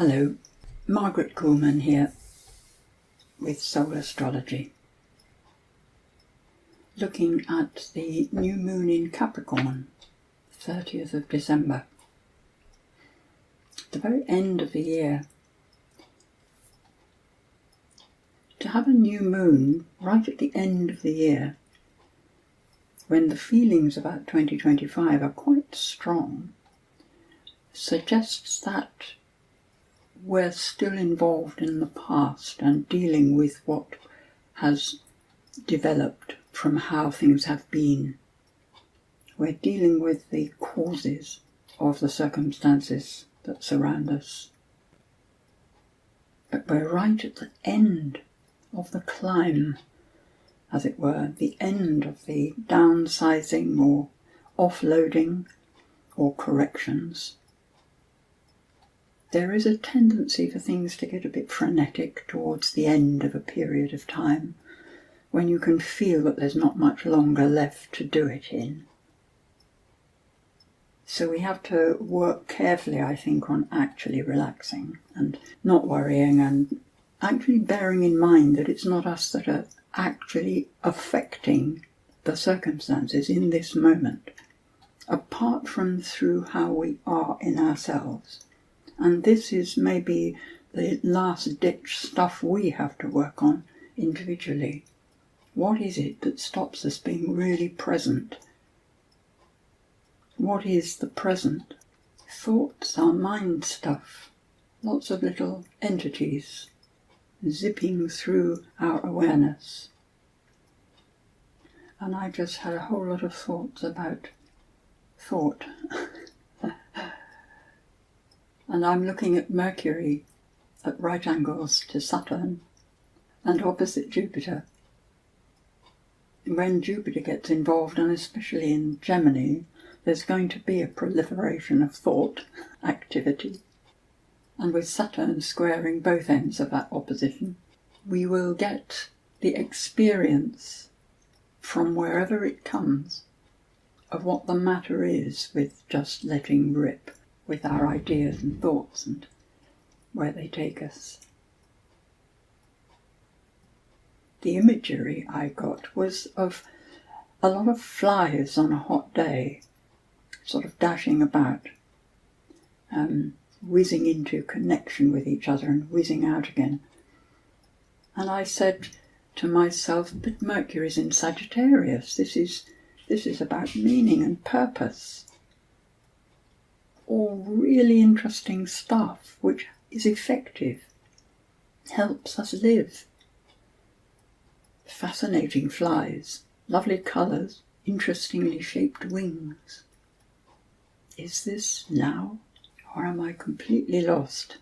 Hello, Margaret Kuhlman here with Soul Astrology. Looking at the new moon in Capricorn, 30th of December. At the very end of the year. To have a new moon right at the end of the year, when the feelings about 2025 are quite strong, suggests that we're still involved in the past and dealing with what has developed from how things have been. We're dealing with the causes of the circumstances that surround us. But we're right at the end of the climb, as it were, the end of the downsizing or offloading or corrections. There is a tendency for things to get a bit frenetic towards the end of a period of time, when you can feel that there's not much longer left to do it in. So we have to work carefully, I think, on actually relaxing and not worrying, and actually bearing in mind that it's not us that are actually affecting the circumstances in this moment, apart from through how we are in ourselves. And this is maybe the last-ditch stuff we have to work on individually. What is it that stops us being really present? What is the present? Thoughts are mind stuff. Lots of little entities zipping through our awareness. And I just had a whole lot of thoughts about thought. And I'm looking at Mercury at right angles to Saturn and opposite Jupiter. When Jupiter gets involved, and especially in Gemini, there's going to be a proliferation of thought activity. And with Saturn squaring both ends of that opposition, we will get the experience from wherever it comes of what the matter is with just letting rip with our ideas and thoughts and where they take us. The imagery I got was of a lot of flies on a hot day, sort of dashing about, whizzing into connection with each other and whizzing out again. And I said to myself, but Mercury's in Sagittarius. This is about meaning and purpose. All really interesting stuff which is effective, helps us live. Fascinating flies, lovely colours, interestingly shaped wings. Is this now, or am I completely lost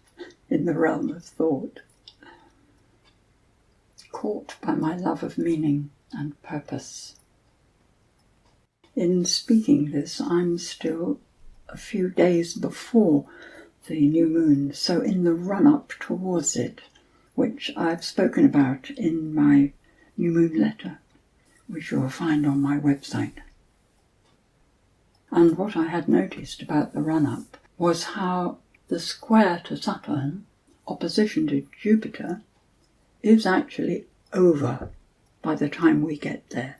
in the realm of thought? Caught by my love of meaning and purpose. In speaking this, I'm still a few days before the new moon, so in the run-up towards it, which I've spoken about in my new moon letter, which you'll find on my website. And what I had noticed about the run-up was how the square to Saturn, opposition to Jupiter, is actually over by the time we get there.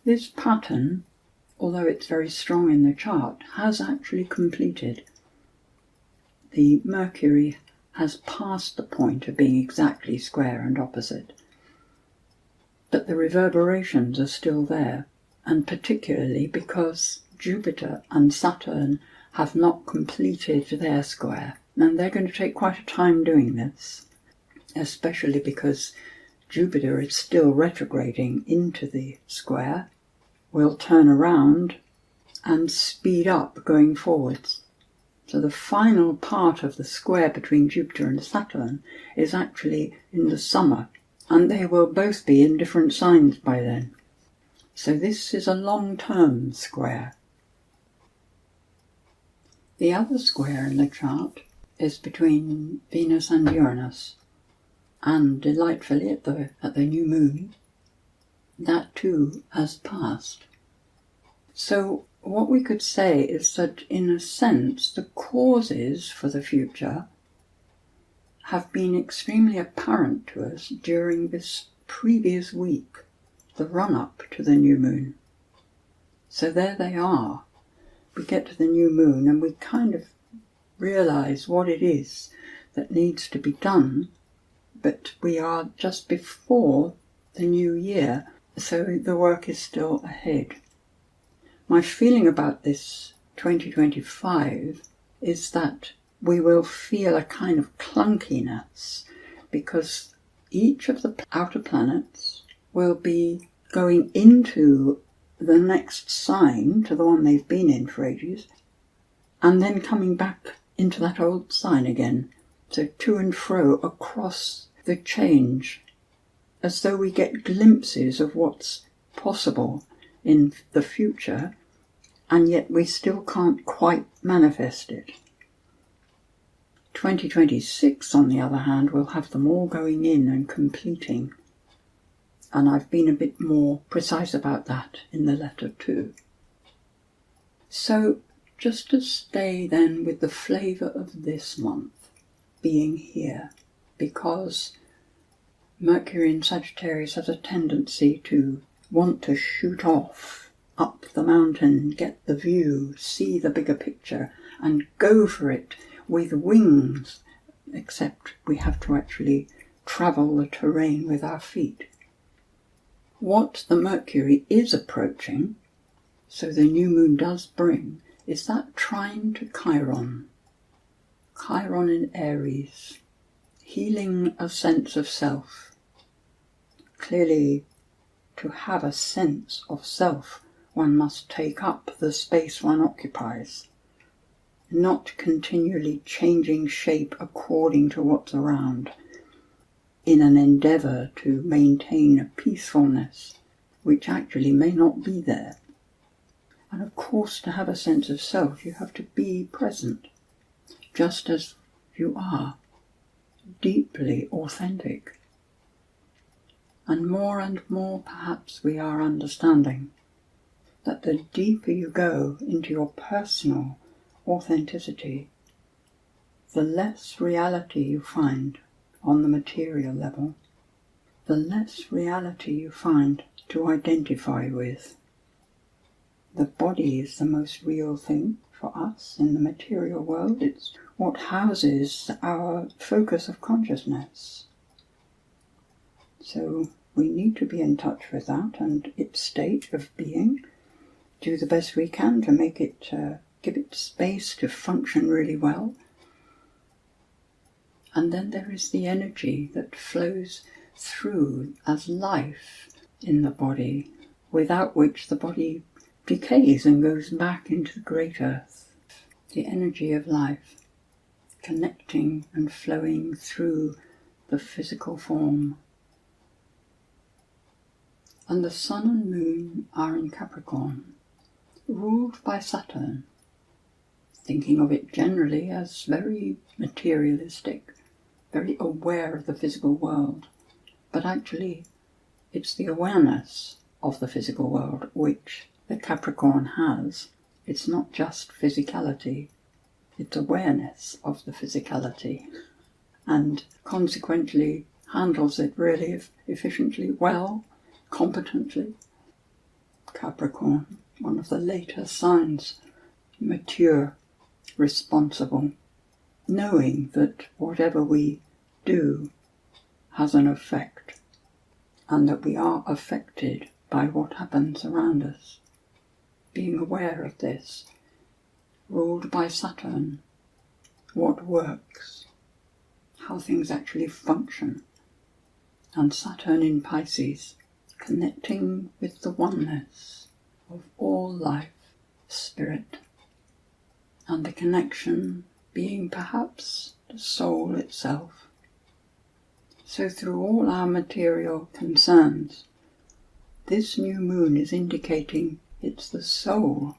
This pattern, although it's very strong in the chart, has actually completed. The Mercury has passed the point of being exactly square and opposite. But the reverberations are still there, and particularly because Jupiter and Saturn have not completed their square. And they're going to take quite a time doing this, especially because Jupiter is still retrograding into the square, will turn around and speed up going forwards. So the final part of the square between Jupiter and Saturn is actually in the summer, and they will both be in different signs by then. So this is a long-term square. The other square in the chart is between Venus and Uranus, and delightfully at the new moon, that too has passed. So what we could say is that, in a sense, the causes for the future have been extremely apparent to us during this previous week, the run-up to the new moon. So there they are. We get to the new moon and we kind of realise what it is that needs to be done, but we are just before the new year, so the work is still ahead. My feeling about this 2025 is that we will feel a kind of clunkiness because each of the outer planets will be going into the next sign, to the one they've been in for ages, and then coming back into that old sign again. So to and fro across the change, as though we get glimpses of what's possible in the future, and yet we still can't quite manifest it. 2026, on the other hand, will have them all going in and completing. And I've been a bit more precise about that in the letter too. So just to stay then with the flavour of this month being here, because Mercury in Sagittarius has a tendency to want to shoot off up the mountain, get the view, see the bigger picture, and go for it with wings, except we have to actually travel the terrain with our feet. What the Mercury is approaching, so the new moon does bring, is that trine to Chiron. Chiron in Aries, healing a sense of self. Clearly, to have a sense of self, one must take up the space one occupies, not continually changing shape according to what's around, in an endeavour to maintain a peacefulness which actually may not be there. And of course, to have a sense of self, you have to be present, just as you are, deeply authentic. And more perhaps we are understanding that the deeper you go into your personal authenticity, the less reality you find on the material level, the less reality you find to identify with. The body is the most real thing for us in the material world. It's what houses our focus of consciousness. So we need to be in touch with that and its state of being, do the best we can to make it, give it space to function really well. And then there is the energy that flows through as life in the body, without which the body decays and goes back into the great earth. The energy of life, connecting and flowing through the physical form. And the sun and moon are in Capricorn, ruled by Saturn, thinking of it generally as very materialistic, very aware of the physical world, but actually it's the awareness of the physical world which the Capricorn has. It's not just physicality, it's awareness of the physicality, and consequently handles it really efficiently, well, competently. Capricorn, one of the later signs, mature, responsible, knowing that whatever we do has an effect, and that we are affected by what happens around us. Being aware of this, ruled by Saturn, what works, how things actually function, and Saturn in Pisces, connecting with the oneness of all life, spirit, and the connection being perhaps the soul itself. So through all our material concerns, this new moon is indicating it's the soul.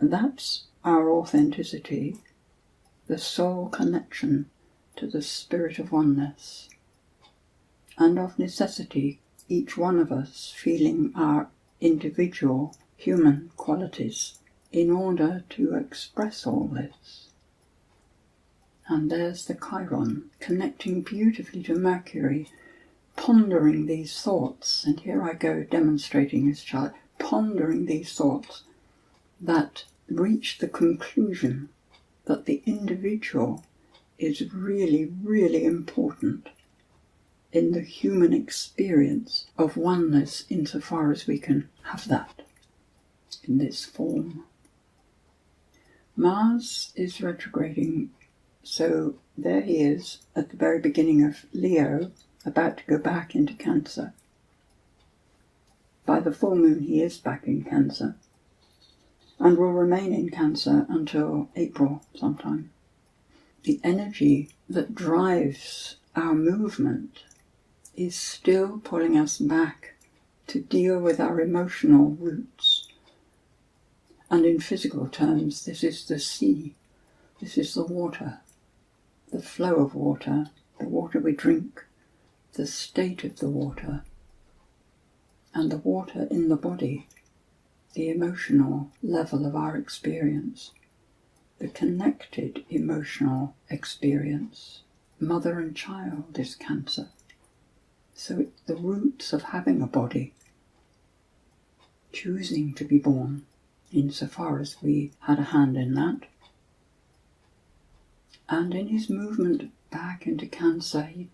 That's our authenticity, the soul connection to the spirit of oneness. And of necessity, each one of us feeling our individual human qualities in order to express all this. And there's the Chiron, connecting beautifully to Mercury, pondering these thoughts. And here I go demonstrating this chart, pondering these thoughts that reach the conclusion that the individual is really, really important in the human experience of oneness, insofar as we can have that in this form. Mars is retrograding, so there he is at the very beginning of Leo, about to go back into Cancer. By the full moon he is back in Cancer, and will remain in Cancer until April sometime. The energy that drives our movement is still pulling us back to deal with our emotional roots. And in physical terms, this is the sea, this is the water, the flow of water, the water we drink, the state of the water, and the water in the body, the emotional level of our experience, the connected emotional experience. Mother and child is Cancer. So it's the roots of having a body, choosing to be born, insofar as we had a hand in that. And in his movement back into Cancer, he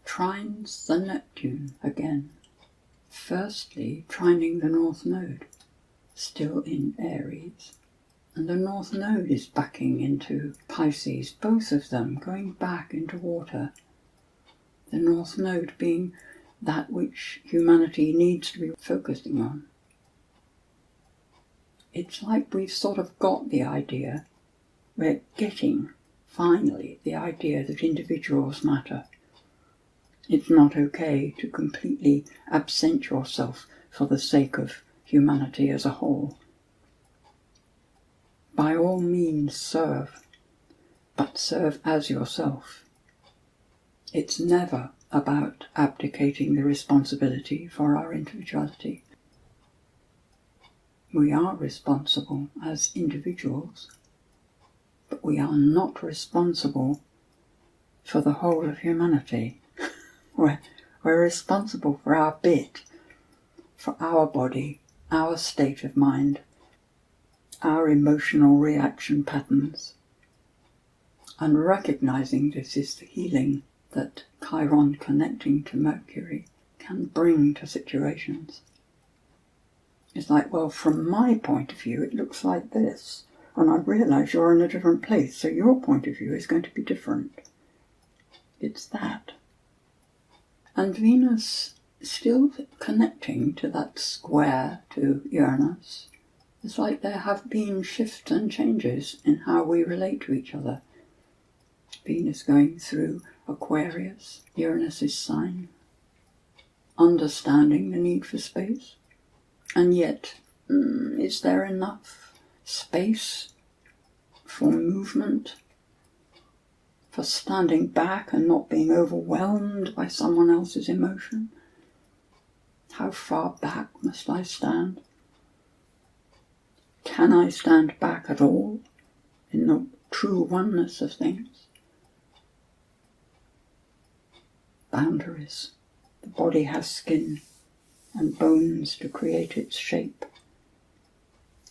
trines the Neptune again. Firstly, trining the North Node, still in Aries. And the North Node is backing into Pisces, both of them going back into water. The North Node being that which humanity needs to be focusing on. It's like we've sort of got the idea, we're getting, finally, the idea that individuals matter. It's not okay to completely absent yourself for the sake of humanity as a whole. By all means serve, but serve as yourself. It's never about abdicating the responsibility for our individuality. We are responsible as individuals, but we are not responsible for the whole of humanity. We're responsible for our bit, for our body, our state of mind, our emotional reaction patterns. And recognizing this is the healing that Chiron connecting to Mercury can bring to situations. It's like, well, from my point of view, it looks like this, and I realise you're in a different place, so your point of view is going to be different. It's that. And Venus still connecting to that square to Uranus. It's like there have been shifts and changes in how we relate to each other. Venus going through Aquarius, Uranus's sign, understanding the need for space. And yet, is there enough space for movement, for standing back and not being overwhelmed by someone else's emotion? How far back must I stand? Can I stand back at all in the true oneness of things? Boundaries. The body has skin and bones to create its shape.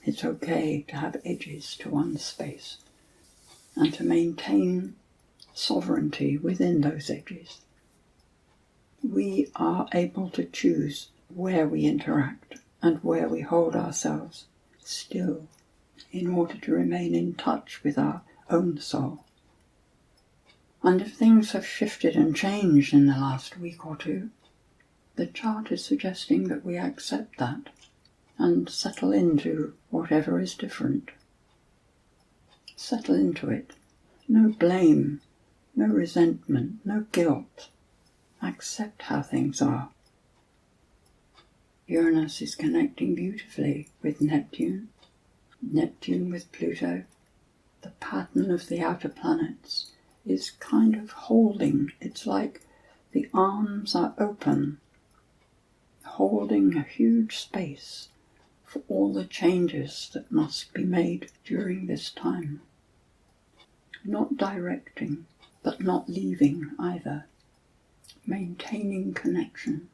It's okay to have edges to one's space and to maintain sovereignty within those edges. We are able to choose where we interact and where we hold ourselves still in order to remain in touch with our own soul. And if things have shifted and changed in the last week or two, the chart is suggesting that we accept that and settle into whatever is different. Settle into it. No blame, no resentment, no guilt. Accept how things are. Uranus is connecting beautifully with Neptune, Neptune with Pluto. The pattern of the outer planets is kind of holding. It's like the arms are open, holding a huge space for all the changes that must be made during this time. Not directing, but not leaving either. Maintaining connection.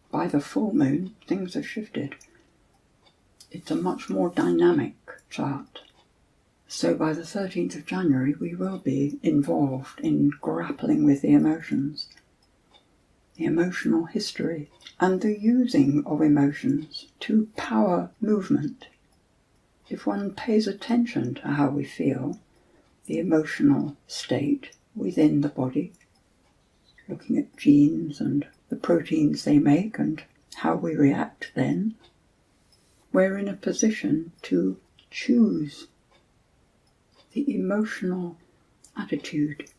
By the full moon, things have shifted. It's a much more dynamic chart. So by the 13th of January, we will be involved in grappling with the emotions, the emotional history, and the using of emotions to power movement. If one pays attention to how we feel, the emotional state within the body, looking at genes and the proteins they make and how we react then, we're in a position to choose the emotional attitude.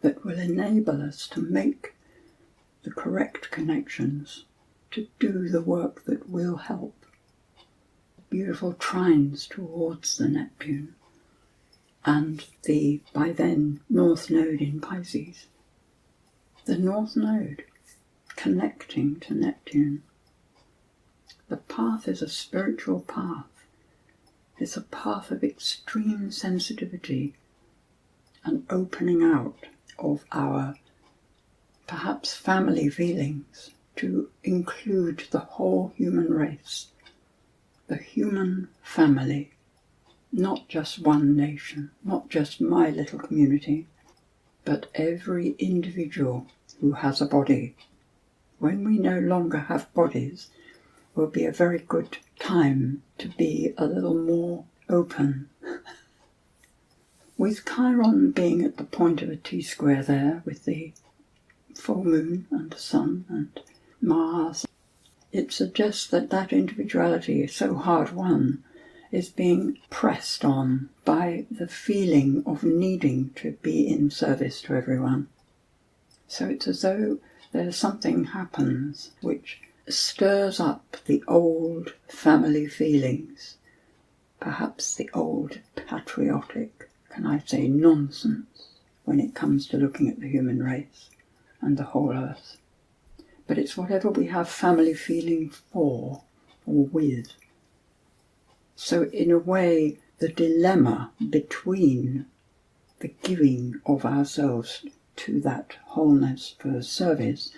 That will enable us to make the correct connections, to do the work that will help. Beautiful trines towards the Neptune and the, by then, North Node in Pisces. The North Node connecting to Neptune. The path is a spiritual path. It's a path of extreme sensitivity and opening out of our perhaps family feelings to include the whole human race, the human family, not just one nation, not just my little community, but every individual who has a body. When we no longer have bodies, will be a very good time to be a little more open. With Chiron being at the point of a T-square there, with the full moon and the sun and Mars, it suggests that that individuality is so hard won, is being pressed on by the feeling of needing to be in service to everyone. So it's as though there's something happens which stirs up the old family feelings, perhaps the old patriotic, can I say, nonsense when it comes to looking at the human race and the whole earth. But it's whatever we have family feeling for or with. So in a way, the dilemma between the giving of ourselves to that wholeness for service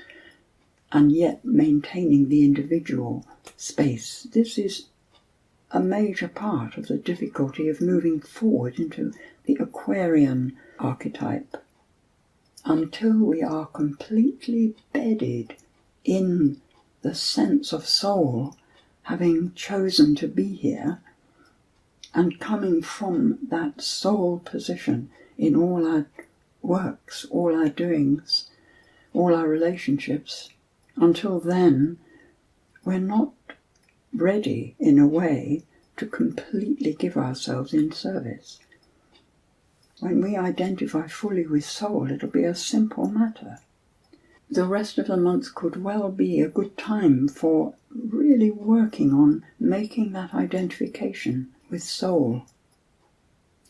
and yet maintaining the individual space, this is a major part of the difficulty of moving forward into the Aquarian archetype. Until we are completely bedded in the sense of soul, having chosen to be here, and coming from that soul position in all our works, all our doings, all our relationships, until then, we're not ready, in a way, to completely give ourselves in service. When we identify fully with soul, it'll be a simple matter. The rest of the month could well be a good time for really working on making that identification with soul,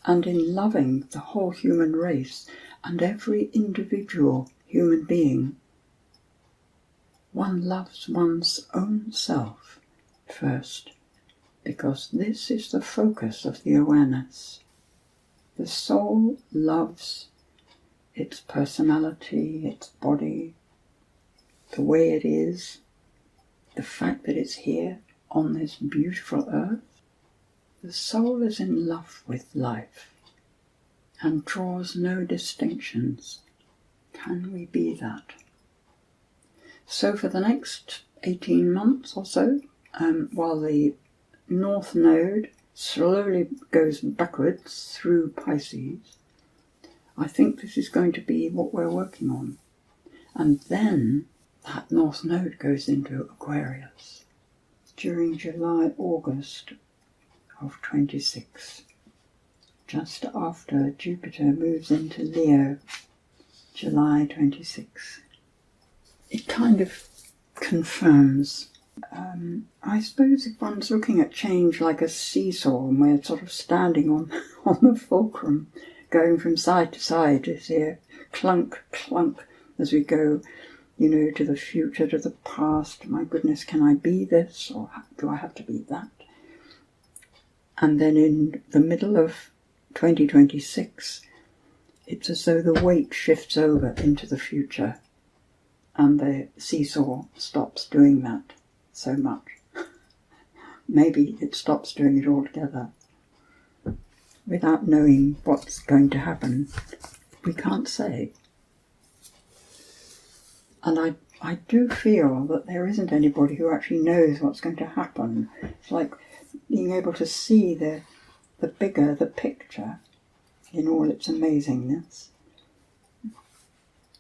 and in loving the whole human race and every individual human being. One loves one's own self first, because this is the focus of the awareness. The soul loves its personality, its body, the way it is, the fact that it's here on this beautiful earth. The soul is in love with life and draws no distinctions. Can we be that? So for the next 18 months or so, while the North Node slowly goes backwards through Pisces, I think this is going to be what we're working on. And then that North Node goes into Aquarius during July, August of 26, just after Jupiter moves into Leo, July 26. It kind of confirms, I suppose if one's looking at change like a seesaw and we're sort of standing on the fulcrum, going from side to side, you see a clunk, clunk, as we go, to the future, to the past. My goodness, can I be this, or do I have to be that? And then in the middle of 2026, it's as though the weight shifts over into the future, and the seesaw stops doing that so much. Maybe it stops doing it altogether. Without knowing what's going to happen, we can't say. And I do feel that there isn't anybody who actually knows what's going to happen. It's like being able to see the bigger, the picture in all its amazingness,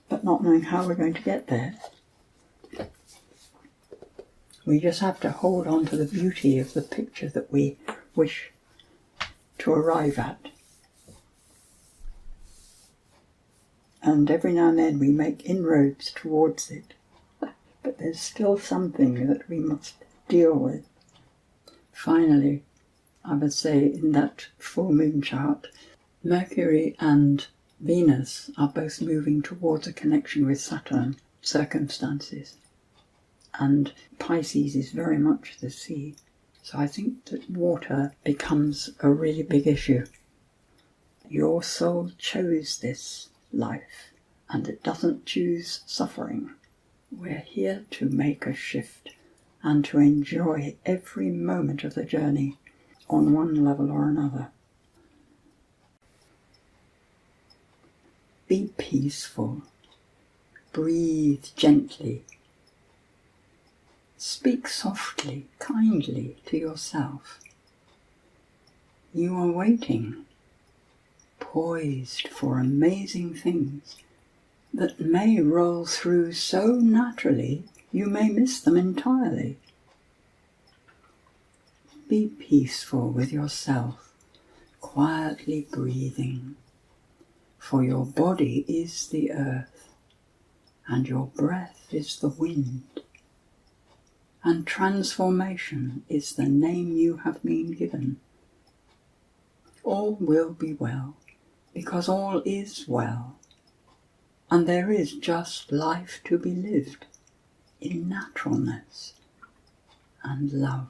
but not knowing how we're going to get there. We just have to hold on to the beauty of the picture that we wish to arrive at. And every now and then we make inroads towards it, but there's still something that we must deal with. Finally, I would say in that full moon chart, Mercury and Venus are both moving towards a connection with Saturn circumstances. And Pisces is very much the sea. So I think that water becomes a really big issue. Your soul chose this life, and it doesn't choose suffering. We're here to make a shift and to enjoy every moment of the journey on one level or another. Be peaceful. Breathe gently. Speak softly, kindly to yourself. You are waiting, poised for amazing things that may roll through so naturally you may miss them entirely. Be peaceful with yourself, quietly breathing, for your body is the earth, and your breath is the wind, and transformation is the name you have been given. All will be well, because all is well, and there is just life to be lived in naturalness and love.